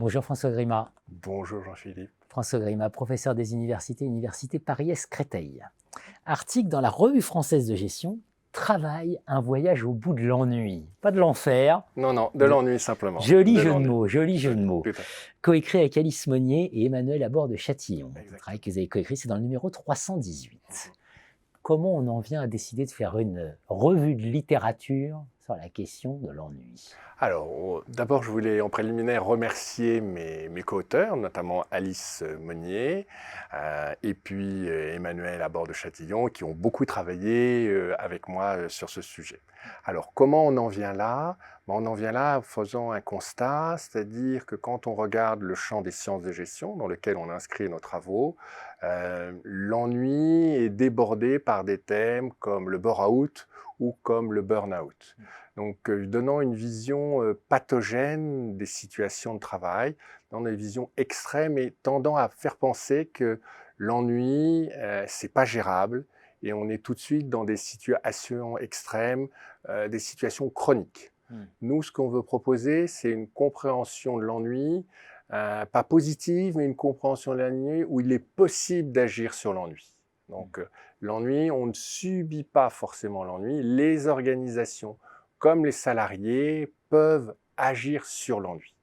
Bonjour François Grima. Bonjour Jean-Philippe. François Grima, professeur des universités, Université Paris-Est Créteil. Article dans la Revue française de gestion, Travail, un voyage au bout de l'ennui. Pas de l'enfer. Non, de l'ennui simplement. Joli jeu de mots, joli jeu de mots. Tout à fait. Coécrit avec Alice Monnier et Emmanuel Laborde de Châtillon. Le travail que vous avez coécrit, c'est dans le numéro 318. Comment on en vient à décider de faire une revue de littérature sur la question de l'ennui? Alors, d'abord, je voulais en préliminaire remercier mes co-auteurs, notamment Alice Monnier et puis Emmanuel Laborde de Châtillon, qui ont beaucoup travaillé avec moi sur ce sujet. Alors, comment on en vient là? On en vient là en faisant un constat, c'est-à-dire que quand on regarde le champ des sciences de gestion, dans lequel on inscrit nos travaux, l'ennui est débordé par des thèmes comme le bore-out ou comme le burn-out. Donc, donnant une vision pathogène des situations de travail, dans une vision extrême et tendant à faire penser que l'ennui, c'est pas gérable et on est tout de suite dans des situations extrêmes, des situations chroniques. Nous, ce qu'on veut proposer, c'est une compréhension de l'ennui, pas positive, mais une compréhension de l'ennui où il est possible d'agir sur l'ennui. Donc, l'ennui, on ne subit pas forcément l'ennui. Les organisations, comme les salariés, peuvent agir sur l'ennui.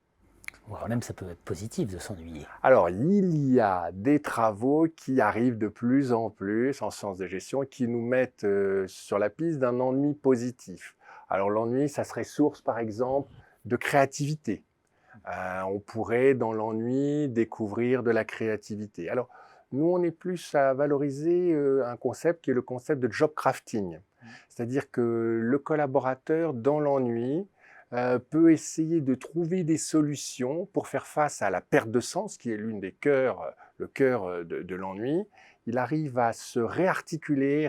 Voire même ça peut être positif de s'ennuyer. Alors, il y a des travaux qui arrivent de plus en plus en sciences de gestion qui nous mettent sur la piste d'un ennui positif. Alors, l'ennui, ça serait source, par exemple, de créativité. On pourrait, dans l'ennui, découvrir de la créativité. Alors, nous, on est plus à valoriser un concept qui est le concept de job crafting. C'est-à-dire que le collaborateur, dans l'ennui, peut essayer de trouver des solutions pour faire face à la perte de sens, qui est le cœur de l'ennui. Il arrive à se réarticuler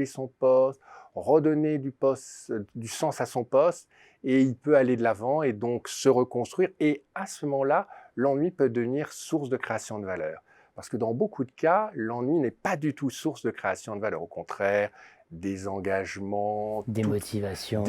son poste, redonner du sens à son poste, et il peut aller de l'avant et donc se reconstruire. Et à ce moment-là, l'ennui peut devenir source de création de valeur. Parce que dans beaucoup de cas, l'ennui n'est pas du tout source de création de valeur. Au contraire, des engagements, des motivations.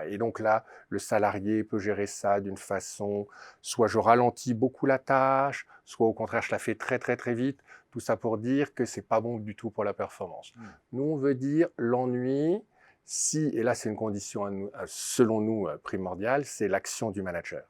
Et donc là, le salarié peut gérer ça d'une façon, soit je ralentis beaucoup la tâche, soit au contraire, je la fais très très très vite. Tout ça pour dire que c'est pas bon du tout pour la performance. Nous, on veut dire l'ennui, et là c'est une condition selon nous primordiale, c'est l'action du manager.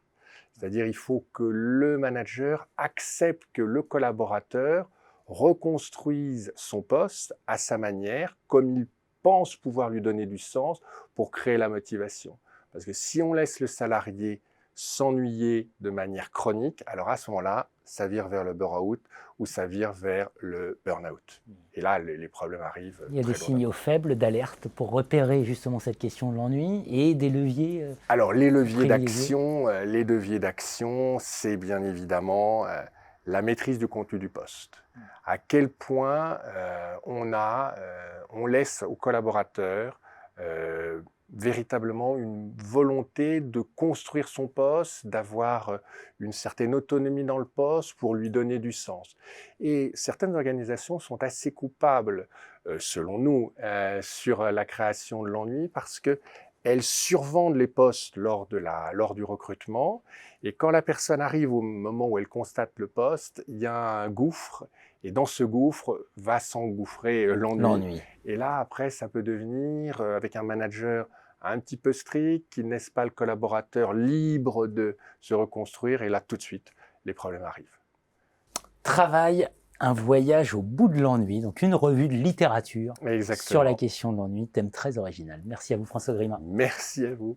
C'est-à-dire il faut que le manager accepte que le collaborateur reconstruise son poste à sa manière, comme il pense pouvoir lui donner du sens pour créer la motivation. Parce que si on laisse le salarié s'ennuyer de manière chronique, alors à ce moment-là, ça vire vers le bore-out ou ça vire vers le burn-out. Et là, les problèmes arrivent. Il y a des signaux faibles d'alerte pour repérer justement cette question de l'ennui et des leviers. Alors, les leviers d'action, c'est bien évidemment la maîtrise du contenu du poste. À quel point on laisse au collaborateur véritablement une volonté de construire son poste, d'avoir une certaine autonomie dans le poste pour lui donner du sens. Et certaines organisations sont assez coupables, selon nous, sur la création de l'ennui parce qu'elles survendent les postes lors du recrutement. Et quand la personne arrive au moment où elle constate le poste, il y a un gouffre. Et dans ce gouffre va s'engouffrer l'ennui. Et là, après, ça peut devenir, avec un manager un petit peu strict, qui ne laisse pas le collaborateur libre de se reconstruire. Et là, tout de suite, les problèmes arrivent. Travail, un voyage au bout de l'ennui. Donc, une revue de littérature sur la question de l'ennui. Thème très original. Merci à vous, François Grima. Merci à vous.